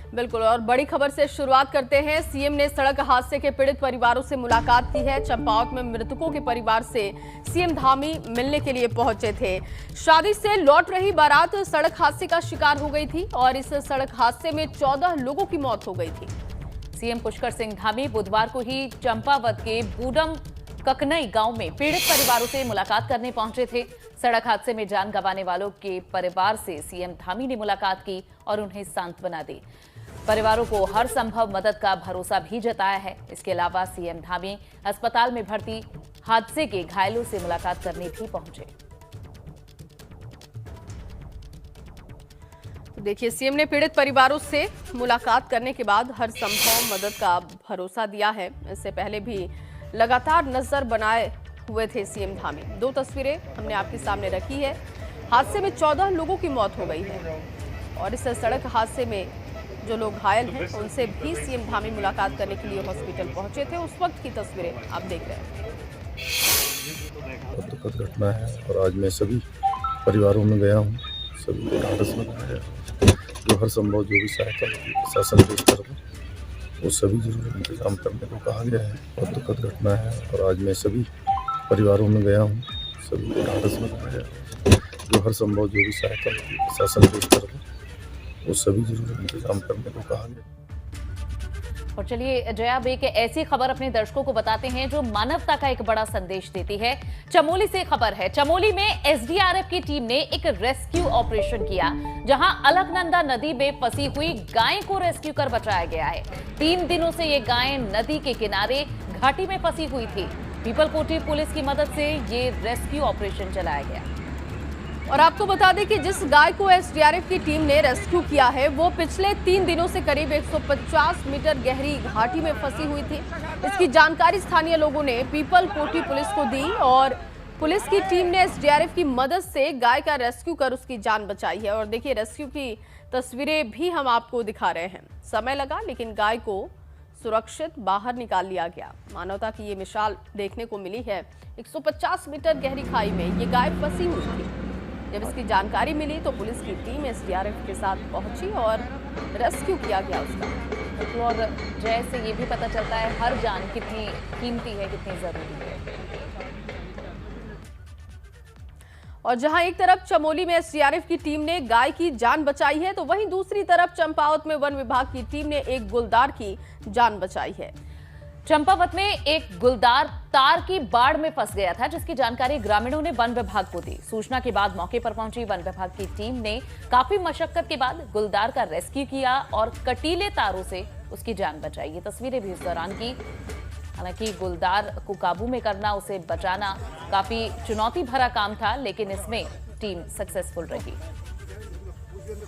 बिल्कुल, और बड़ी खबर से शुरुआत करते हैं। सीएम ने सड़क हादसे के पीड़ित परिवारों से मुलाकात की है। चंपावत में मृतकों के परिवार से सीएम धामी मिलने के लिए पहुंचे थे। शादी से लौट रही बारात सड़क हादसे का शिकार हो गई थी और इस सड़क हादसे में 14 लोगों की मौत हो गई थी। सीएम पुष्कर सिंह धामी बुधवार को ही चंपावत के बूडम ककनई गांव में पीड़ित परिवारों से मुलाकात करने पहुंचे थे। सड़क हादसे में जान गंवाने वालों के परिवार से सीएम धामी ने मुलाकात की और उन्हें सांत्वना दी। परिवारों को हर संभव मदद का भरोसा भी जताया है। इसके अलावा सीएम धामी अस्पताल में भर्ती हादसे के घायलों से मुलाकात करने भी पहुंचे। तो देखिए, सीएम ने पीड़ित परिवारों से मुलाकात करने के बाद हर संभव मदद का भरोसा दिया है। इससे पहले भी लगातार नजर बनाए हुए थे सीएम धामी। 2 तस्वीरें हमने आपके सामने रखी है। हादसे में 14 लोगों की मौत हो गई है और इस सड़क हादसे में जो लोग घायल हैं उनसे भी सीएम धामी मुलाकात करने के लिए हॉस्पिटल पहुंचे थे। उस वक्त की तस्वीरें आप देख रहे हैं। बहुत दुखद घटना है और आज मैं सभी परिवारों में गया हूँ, सभी को ढांढस बनाया, जो हर संभव जो भी सहायता प्रशासन के स्तर पर वो सभी जरूर इंतजाम करने को कहा गया है। बहुत दुखद घटना है और आज मैं सभी परिवारों में गया हूँ, सभी को ढांढस बनाया, जो हर संभव जो भी सहायता प्रशासन के स्तर पर वो सभी जरूर इंतजाम करने को कहा गया। और चलिए जया, अब एक ऐसी खबर अपने दर्शकों को बताते हैं जो मानवता का एक बड़ा संदेश देती है। चमोली से खबर है। चमोली में एसडीआरएफ की टीम ने एक रेस्क्यू ऑपरेशन किया, जहां अलकनंदा नदी में फंसी हुई गाय को रेस्क्यू कर बचाया गया है। 3 दिनों से ये गाय नदी के किनारे घाटी में फंसी हुई थी। पीपलकोटी पुलिस की मदद से ये रेस्क्यू ऑपरेशन चलाया गया। और आपको बता दें कि जिस गाय को एसडीआरएफ की टीम ने रेस्क्यू किया है वो पिछले 3 दिनों से करीब 150 मीटर गहरी घाटी में फंसी हुई थी। इसकी जानकारी स्थानीय लोगों ने पीपलकोटी पुलिस को दी और पुलिस की टीम ने एसडीआरएफ की मदद से गाय का रेस्क्यू कर उसकी जान बचाई है। और देखिए, रेस्क्यू की तस्वीरें भी हम आपको दिखा रहे हैं। समय लगा लेकिन गाय को सुरक्षित बाहर निकाल लिया गया। मानवता की ये मिसाल देखने को मिली है। 150 मीटर गहरी खाई में ये गाय फंसी हुई थी। जब इसकी जानकारी मिली तो पुलिस की टीम एसडीआरएफ के साथ पहुंची और रेस्क्यू किया गया उसका। और जय से ये भी पता चलता है हर जान कितनी कीमती है, कितनी जरूरी है। और जहां एक तरफ चमोली में एसडीआरएफ की टीम ने गाय की जान बचाई है तो वहीं दूसरी तरफ चंपावत में वन विभाग की टीम ने एक गुलदार की जान बचाई है। चंपावत में एक गुलदार तार की बाढ़ में फंस गया था, जिसकी जानकारी ग्रामीणों ने वन विभाग को दी। सूचना के बाद मौके पर पहुंची वन विभाग की टीम ने काफी मशक्कत के बाद गुलदार का रेस्क्यू किया और कटीले तारों से उसकी जान बचाई। ये तस्वीरें भी इस दौरान की। हालांकि गुलदार को काबू में करना, उसे बचाना काफी चुनौती भरा काम था, लेकिन इसमें टीम सक्सेसफुल रही।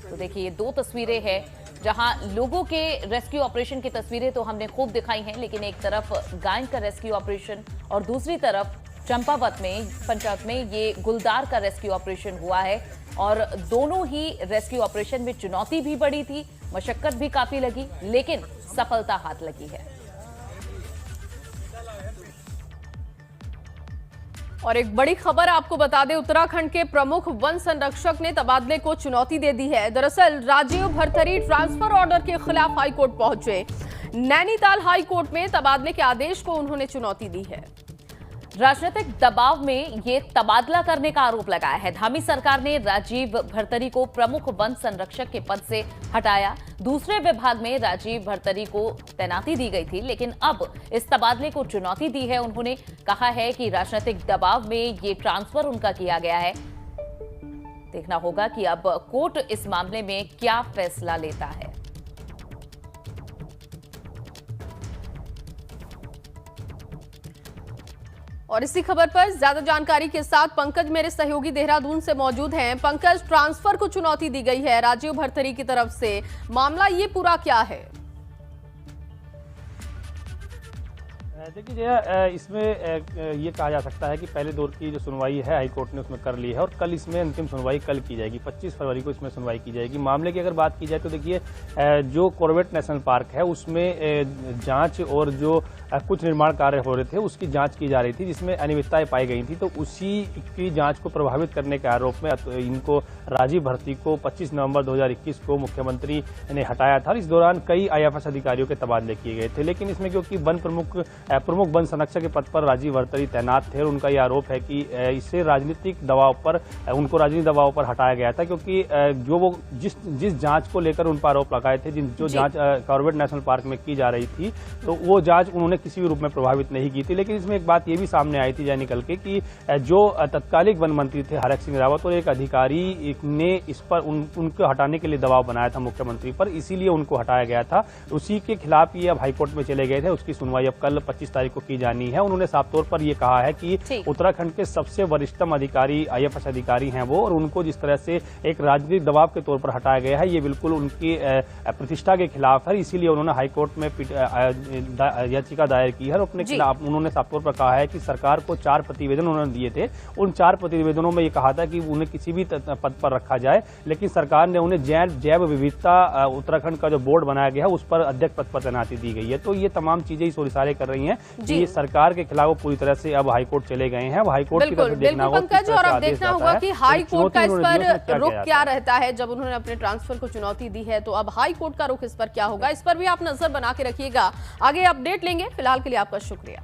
तो देखिए, ये 2 तस्वीरें हैं जहां लोगों के रेस्क्यू ऑपरेशन की तस्वीरें तो हमने खूब दिखाई हैं, लेकिन एक तरफ गाय का रेस्क्यू ऑपरेशन और दूसरी तरफ चंपावत में पंचायत में ये गुलदार का रेस्क्यू ऑपरेशन हुआ है। और दोनों ही रेस्क्यू ऑपरेशन में चुनौती भी बड़ी थी, मशक्कत भी काफी लगी, लेकिन सफलता हाथ लगी है। और एक बड़ी खबर आपको बता दें, उत्तराखंड के प्रमुख वन संरक्षक ने तबादले को चुनौती दे दी है। दरअसल राजीव भरथरी ट्रांसफर ऑर्डर के खिलाफ हाईकोर्ट पहुंचे। नैनीताल हाईकोर्ट में तबादले के आदेश को उन्होंने चुनौती दी है। राजनीतिक दबाव में ये तबादला करने का आरोप लगाया है। धामी सरकार ने राजीव भरथरी को प्रमुख वन संरक्षक के पद से हटाया। दूसरे विभाग में राजीव भरथरी को तैनाती दी गई थी, लेकिन अब इस तबादले को चुनौती दी है। उन्होंने कहा है कि राजनीतिक दबाव में ये ट्रांसफर उनका किया गया है। देखना होगा कि अब कोर्ट इस मामले में क्या फैसला लेता है। और इसी खबर पर ज्यादा जानकारी के साथ पंकज मेरे सहयोगी देहरादून से मौजूद हैं। पंकज, ट्रांसफर को चुनौती दी गई है राजीव भरथरी की तरफ से, मामला ये पूरा क्या है? देखिए जया, इसमें ये कहा जा सकता है कि पहले दौर की जो सुनवाई है हाई कोर्ट ने उसमें कर ली है और कल इसमें अंतिम सुनवाई कल की जाएगी। 25 फरवरी को इसमें सुनवाई की जाएगी। मामले की अगर बात की जाए तो देखिए जो कॉर्बेट नेशनल पार्क है उसमें जांच और जो कुछ निर्माण कार्य हो रहे थे उसकी जांच की जा रही थी, जिसमें अनियमितताएं पाई गई थी। तो उसी की जांच को प्रभावित करने के आरोप में इनको राजीव भर्ती को 25 नवंबर 2021 को मुख्यमंत्री ने हटाया था और इस दौरान कई IAS अधिकारियों के तबादले किए गए थे। लेकिन इसमें क्योंकि प्रमुख वन संरक्षक के पद पर राजीव भर्तरी तैनात थे और उनका यह आरोप है कि इससे राजनीतिक दबाव पर उनको राजनीतिक दबाव पर हटाया गया था, क्योंकि जो वो जिस जांच को लेकर उन पर आरोप लगाए थे, जो जांच कॉर्बेट नेशनल पार्क में की जा रही थी, तो वो जांच उन्होंने किसी भी रूप में प्रभावित नहीं की थी। लेकिन इसमें एक बात ये भी सामने आई थी निकल के कि जो तत्कालिक वन मंत्री थे हरक सिंह रावत और एक अधिकारी ने इस पर उनको हटाने के लिए दबाव बनाया था मुख्यमंत्री पर, इसीलिए उनको हटाया गया था। उसी के खिलाफ ये अब हाईकोर्ट में चले गए थे। उसकी सुनवाई अब कल 25 तारीख को की जानी है। उन्होंने साफ तौर पर यह कहा है कि उत्तराखंड के सबसे वरिष्ठतम अधिकारी IAS अधिकारी हैं वो, और उनको जिस तरह से एक राजनीतिक दबाव के तौर पर हटाया गया है ये बिल्कुल उनकी प्रतिष्ठा के खिलाफ है। इसीलिए उन्होंने हाईकोर्ट में याचिका दायर की है और अपने खिलाफ उन्होंने साफ तौर पर कहा है कि सरकार को 4 प्रतिवेदन उन्होंने दिए थे। उन 4 प्रतिवेदनों में ये कहा था कि उन्हें किसी भी पद पर रखा जाए, लेकिन सरकार ने उन्हें जैव विविधता उत्तराखंड का जो बोर्ड बनाया गया है उस पर अध्यक्ष पद पर तैनाती दी गई है। तो ये तमाम चीजें इस ओर इशारे कर रही हैं कि ये सरकार के खिलाफ पूरी तरह से अब हाईकोर्ट चले गए हैं। अब हाईकोर्ट की तरफ देखना होगा पंकज, और अब देखना होगा कि हाईकोर्ट का इस पर रुख क्या रहता है। जब उन्होंने अपने ट्रांसफर को चुनौती दी है तो अब हाईकोर्ट का रुख इस पर क्या होगा, इस पर भी आप नजर बना के रखिएगा। आगे अपडेट लेंगे। फिलहाल के लिए आपका शुक्रिया।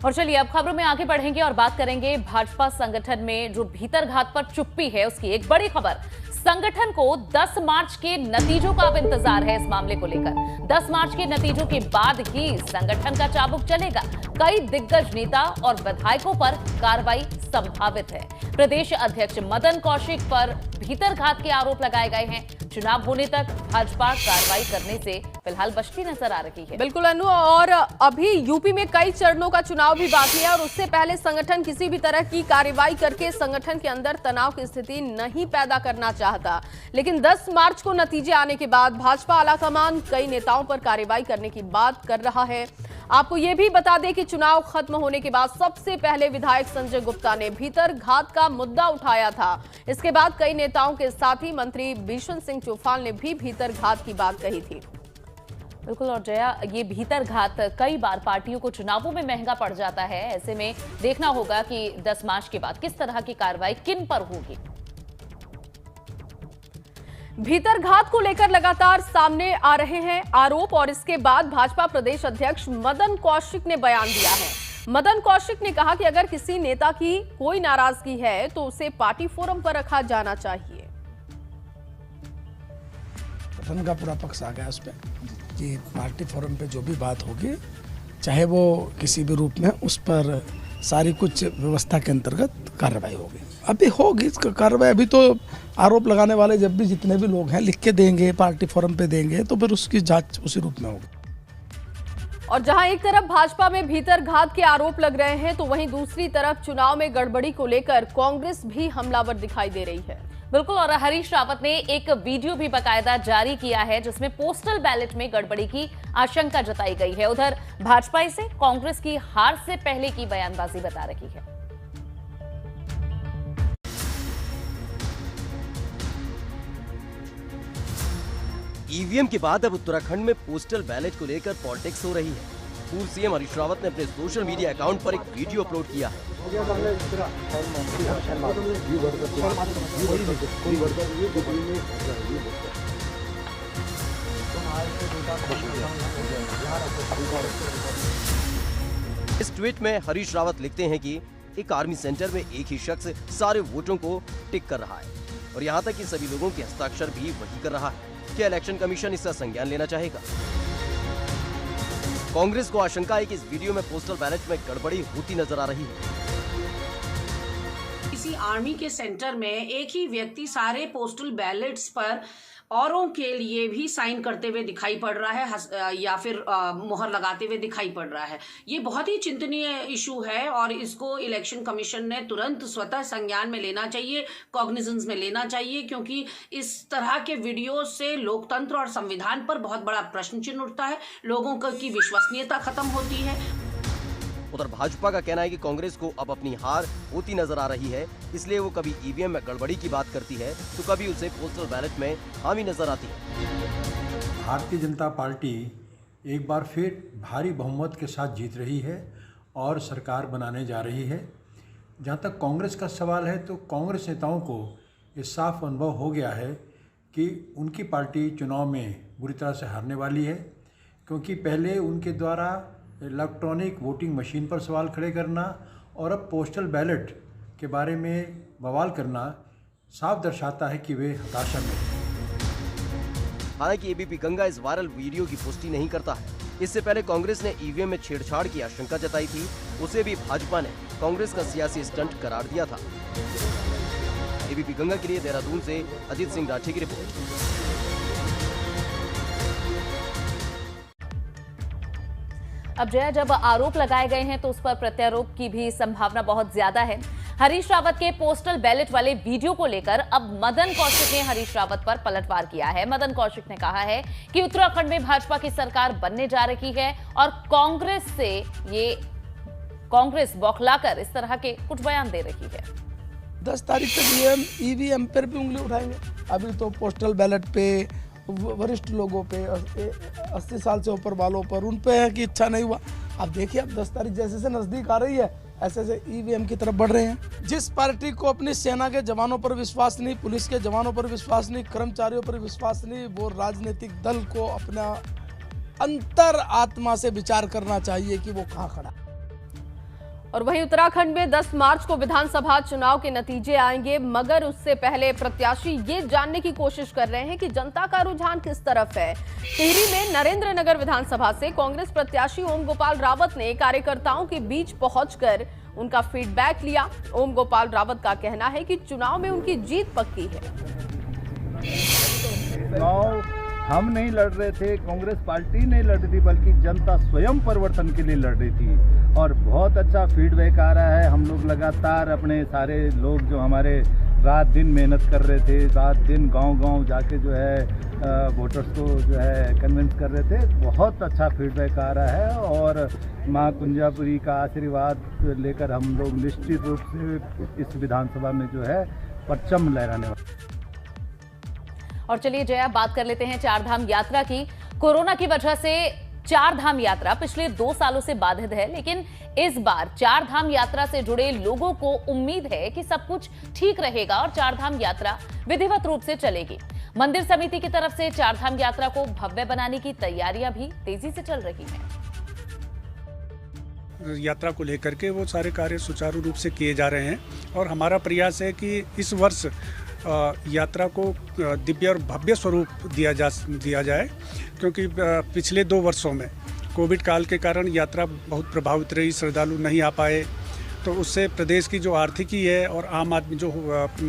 और चलिए अब खबरों में आगे बढ़ेंगे और बात करेंगे भाजपा संगठन में जो भीतरघात पर चुप्पी है उसकी एक बड़ी खबर। संगठन को 10 मार्च के नतीजों का अब इंतजार है इस मामले को लेकर। 10 मार्च के नतीजों के बाद ही संगठन का चाबुक चलेगा। कई दिग्गज नेता और विधायकों पर कार्रवाई संभावित है। प्रदेश अध्यक्ष मदन कौशिक पर भीतरघात के आरोप लगाए गए हैं। चुनाव होने तक भाजपा कार्रवाई करने से फिलहाल बचती नजर आ रही है। बिल्कुल अनु, और अभी यूपी में कई चरणों का चुनाव भी बाकी है और उससे पहले संगठन किसी भी तरह की कार्रवाई करके संगठन के अंदर तनाव की स्थिति नहीं पैदा करना चाहता। लेकिन 10 मार्च को नतीजे आने के बाद भाजपा आलाकमान कई नेताओं पर कार्रवाई करने की बात कर रहा है। आपको यह भी बता दें कि चुनाव खत्म होने के बाद सबसे पहले विधायक संजय गुप्ता ने भीतरघात का मुद्दा उठाया था। इसके बाद कई नेताओं के साथ ही मंत्री बिशन सिंह चौहान ने भी भीतरघात की बात कही थी। बिल्कुल, और जया, ये भीतरघात कई बार पार्टियों को चुनावों में महंगा पड़ जाता है। ऐसे में देखना होगा कि 10 मार्च के बाद किस तरह की कार्रवाई किन पर होगी। भीतरघात को लेकर लगातार सामने आ रहे हैं आरोप और इसके बाद भाजपा प्रदेश अध्यक्ष मदन कौशिक ने बयान दिया है। मदन कौशिक ने कहा कि अगर किसी नेता की कोई नाराजगी है तो उसे पार्टी फोरम पर रखा जाना चाहिए। संगठन का पूरा पक्ष आ गया उस पर कि पार्टी फोरम पे जो भी बात होगी, चाहे वो किसी भी रूप में, उस पर सारी कुछ व्यवस्था के अंतर्गत कार्रवाई होगी। अभी होगी इसका कार्रवाई। अभी तो आरोप लगाने वाले जब भी जितने भी लोग हैं लिख के देंगे, पार्टी फोरम पे देंगे, तो फिर उसकी जांच उसी रूप में होगी। और जहां एक तरफ भाजपा में भीतरघात के आरोप लग रहे हैं तो वहीं दूसरी तरफ चुनाव में गड़बड़ी को लेकर कांग्रेस भी हमलावर दिखाई दे रही है। बिल्कुल, और हरीश रावत ने एक वीडियो भी बाकायदा जारी किया है जिसमें पोस्टल बैलेट में गड़बड़ी की आशंका जताई गई है। उधर भाजपा इसे कांग्रेस की हार से पहले की बयानबाजी बता रही है। ईवीएम के बाद अब उत्तराखंड में पोस्टल बैलेट को लेकर पॉलिटिक्स हो रही है। पूर्व सीएम हरीश रावत ने अपने सोशल मीडिया अकाउंट पर एक वीडियो अपलोड किया है। इस ट्वीट में हरीश रावत लिखते हैं कि एक आर्मी सेंटर में एक ही शख्स सारे वोटों को टिक कर रहा है और यहाँ तक कि सभी लोगों के हस्ताक्षर भी वही कर रहा है। क्या इलेक्शन कमीशन इसका संज्ञान लेना चाहेगा? कांग्रेस को आशंका है कि इस वीडियो में पोस्टल बैलेट में गड़बड़ी होती नजर आ रही है। किसी आर्मी के सेंटर में एक ही व्यक्ति सारे पोस्टल बैलेट्स पर औरों के लिए भी साइन करते हुए दिखाई पड़ रहा है या फिर मोहर लगाते हुए दिखाई पड़ रहा है। ये बहुत ही चिंतनीय इशू है और इसको इलेक्शन कमीशन ने तुरंत स्वतः संज्ञान में लेना चाहिए, कॉग्निजेंस में लेना चाहिए, क्योंकि इस तरह के वीडियो से लोकतंत्र और संविधान पर बहुत बड़ा प्रश्न चिन्ह उठता है, लोगों की विश्वसनीयता खत्म होती है। उधर भाजपा का कहना है कि कांग्रेस को अब अपनी हार होती नजर आ रही है, इसलिए वो कभी ईवीएम में गड़बड़ी की बात करती है तो कभी उसे पोस्टल बैलेट में हामी नजर आती है। भारतीय जनता पार्टी एक बार फिर भारी बहुमत के साथ जीत रही है और सरकार बनाने जा रही है। जहाँ तक कांग्रेस का सवाल है तो कांग्रेस नेताओं को ये साफ अनुभव हो गया है कि उनकी पार्टी चुनाव में बुरी तरह से हारने वाली है, क्योंकि पहले उनके द्वारा इलेक्ट्रॉनिक वोटिंग मशीन पर सवाल खड़े करना और अब पोस्टल बैलेट के बारे में बवाल करना साफ दर्शाता है कि वे हताशा में हैं। हालांकि एबीपी गंगा इस वायरल वीडियो की पुष्टि नहीं करता है। इससे पहले कांग्रेस ने ईवीएम में छेड़छाड़ की आशंका जताई थी, उसे भी भाजपा ने कांग्रेस का सियासी स्टंट करार दिया था। एबीपी गंगा के लिए देहरादून से अजीत सिंह राठी की रिपोर्ट। अब जया, जब आरोप लगाए गए हैं तो उस पर प्रत्यारोप की भी संभावना बहुत ज्यादा है। हरीश रावत के पोस्टल बैलेट वाले वीडियो को लेकर अब मदन कौशिक ने हरीश रावत पर पलटवार किया है। मदन कौशिक ने कहा है कि उत्तराखंड में भाजपा की सरकार बनने जा रही है और कांग्रेस बौखलाकर इस तरह के कुछ बयान दे रही है। 10 तारीख तक ईवीएम पर भी उंगली उठाएंगे। अभी तो पोस्टल बैलेट पे वरिष्ठ लोगों पे 80 साल से ऊपर वालों पर उन पे है कि इच्छा नहीं हुआ। अब देखिए, अब 10 तारीख जैसे से नजदीक आ रही है ऐसे से ईवीएम की तरफ बढ़ रहे हैं। जिस पार्टी को अपनी सेना के जवानों पर विश्वास नहीं, पुलिस के जवानों पर विश्वास नहीं, कर्मचारियों पर विश्वास नहीं, वो राजनीतिक दल को अपना अंतर आत्मा से विचार करना चाहिए कि वो कहाँ खड़ा है। और वहीं उत्तराखंड में 10 मार्च को विधानसभा चुनाव के नतीजे आएंगे, मगर उससे पहले प्रत्याशी ये जानने की कोशिश कर रहे हैं कि जनता का रुझान किस तरफ है। टिहरी में नरेंद्रनगर विधानसभा से कांग्रेस प्रत्याशी ओम गोपाल रावत ने कार्यकर्ताओं के बीच पहुंचकर उनका फीडबैक लिया। ओम गोपाल रावत का कहना है कि चुनाव में उनकी जीत पक्की है। चुनाव हम नहीं लड़ रहे थे, कांग्रेस पार्टी नहीं लड़ रही थी, बल्कि जनता स्वयं परिवर्तन के लिए लड़ रही थी और बहुत अच्छा फीडबैक आ रहा है। हम लोग लगातार अपने सारे लोग जो हमारे रात दिन मेहनत कर रहे थे, रात दिन गांव-गांव जाके जो है वोटर्स को जो है कन्विंस कर रहे थे, बहुत अच्छा फीडबैक आ रहा है और माँ कुंजापुरी का आशीर्वाद लेकर हम लोग निश्चित रूप से इस विधानसभा में जो है परचम लहराने वाले। और चलिए जया, बात कर लेते हैं चारधाम यात्रा की। कोरोना की वजह से चारधाम यात्रा पिछले 2 सालों से बाधित है, लेकिन इस बार चारधाम यात्रा से जुड़े लोगों को उम्मीद है कि सब कुछ ठीक रहेगा और चारधाम यात्रा विधिवत रूप से चलेगी। मंदिर समिति की तरफ से चारधाम यात्रा को भव्य बनाने की तैयारियां भी तेजी से चल रही हैं। यात्रा को लेकर के वो सारे कार्य सुचारू रूप से किए जा रहे हैं और हमारा प्रयास है कि इस वर्ष यात्रा को दिव्य और भव्य स्वरूप दिया जाए, क्योंकि पिछले 2 वर्षों में कोविड काल के कारण यात्रा बहुत प्रभावित रही, श्रद्धालु नहीं आ पाए, तो उससे प्रदेश की जो आर्थिकी है और आम आदमी जो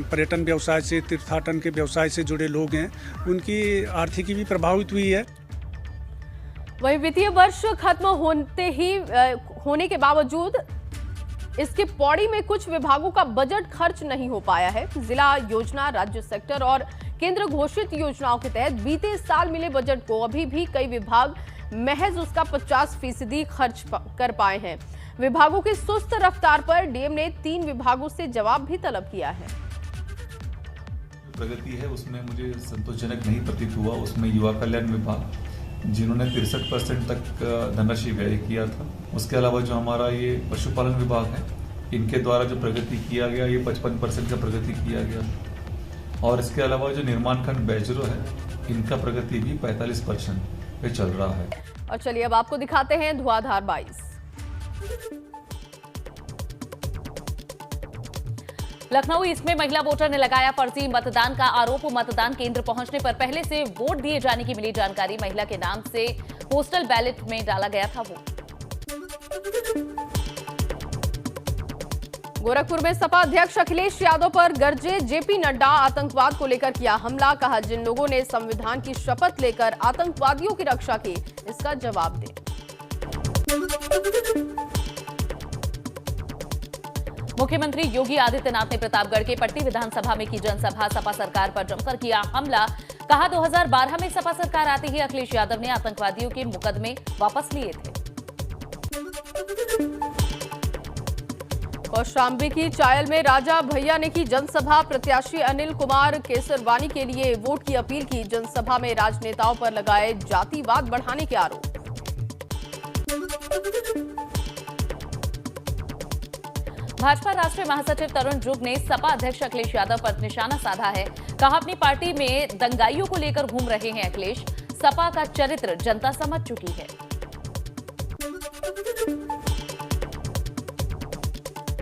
पर्यटन व्यवसाय से, तीर्थाटन के व्यवसाय से जुड़े लोग हैं, उनकी आर्थिकी भी प्रभावित हुई है। वहीं वित्तीय वर्ष खत्म होने के बावजूद इसके पौड़ी में कुछ विभागों का बजट खर्च नहीं हो पाया है। जिला योजना, राज्य सेक्टर और केंद्र घोषित योजनाओं के तहत बीते साल मिले बजट को अभी भी कई विभाग महज उसका 50% खर्च कर पाए हैं। विभागों की सुस्त रफ्तार पर डीएम ने 3 विभागों से जवाब भी तलब किया है। प्रगति है उसमें मुझे संतोषजनक नहीं प्रतीत हुआ। उसमें युवा कल्याण विभाग, जिन्होंने 63% तक धनराशि व्यय किया था, उसके अलावा जो हमारा ये पशुपालन विभाग है, इनके द्वारा जो प्रगति किया गया ये 55% का प्रगति किया गया और इसके अलावा जो निर्माण खंड बेजरो है, इनका प्रगति भी 45% पे चल रहा है। और चलिए अब आपको दिखाते हैं धुआंधार 22। लखनऊ ईस्ट में महिला वोटर ने लगाया फर्जी मतदान का आरोप। मतदान केंद्र पहुंचने पर पहले से वोट दिए जाने की मिली जानकारी। महिला के नाम से पोस्टल बैलेट में डाला गया था वोट। गोरखपुर में सपा अध्यक्ष अखिलेश यादव पर गरजे जेपी नड्डा, आतंकवाद को लेकर किया हमला। कहा, जिन लोगों ने संविधान की शपथ लेकर आतंकवादियों की रक्षा की, इसका जवाब दें। मुख्यमंत्री योगी आदित्यनाथ ने प्रतापगढ़ के पट्टी विधानसभा में की जनसभा। सपा सरकार पर जमकर किया हमला। कहा, 2012 में सपा सरकार आते ही अखिलेश यादव ने आतंकवादियों के मुकदमे वापस लिए थे। कौशाम्बी की चायल में राजा भैया ने की जनसभा। प्रत्याशी अनिल कुमार केसरवानी के लिए वोट की अपील की। जनसभा में राजनेताओं पर लगाए जातिवाद बढ़ाने के आरोप। भाजपा राष्ट्रीय महासचिव तरुण जुग ने सपा अध्यक्ष अखिलेश यादव पर निशाना साधा है। कहा, अपनी पार्टी में दंगाइयों को लेकर घूम रहे हैं अखिलेश। सपा का चरित्र जनता समझ चुकी है।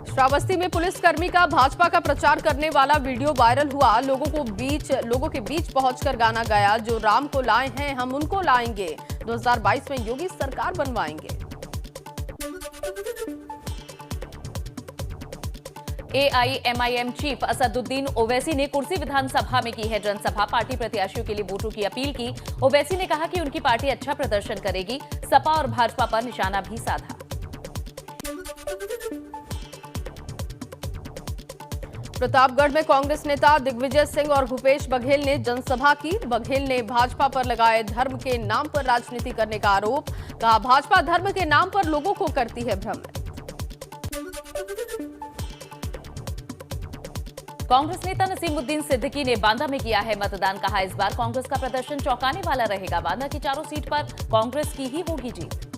श्रावस्ती में पुलिसकर्मी का भाजपा का प्रचार करने वाला वीडियो वायरल हुआ। लोगों के बीच पहुंचकर गाना गाया, जो राम को लाए हैं हम उनको लाएंगे, 2022 में योगी सरकार बनवाएंगे। AIMIM चीफ असदुद्दीन ओवैसी ने कुर्सी विधानसभा में की है जनसभा। पार्टी प्रत्याशियों के लिए वोटों की अपील की। ओवैसी ने कहा कि उनकी पार्टी अच्छा प्रदर्शन करेगी। सपा और भाजपा पर निशाना भी साधा। प्रतापगढ़ में कांग्रेस नेता दिग्विजय सिंह और भूपेश बघेल ने जनसभा की। बघेल ने भाजपा पर लगाए धर्म के नाम पर राजनीति करने का आरोप। कहा, भाजपा धर्म के नाम पर लोगों को करती है भ्रमित। कांग्रेस नेता नसीमुद्दीन सिद्दीकी ने बांदा में किया है मतदान। कहा, इस बार कांग्रेस का प्रदर्शन चौंकाने वाला रहेगा। बांदा की चारों सीट पर कांग्रेस की ही होगी जीत।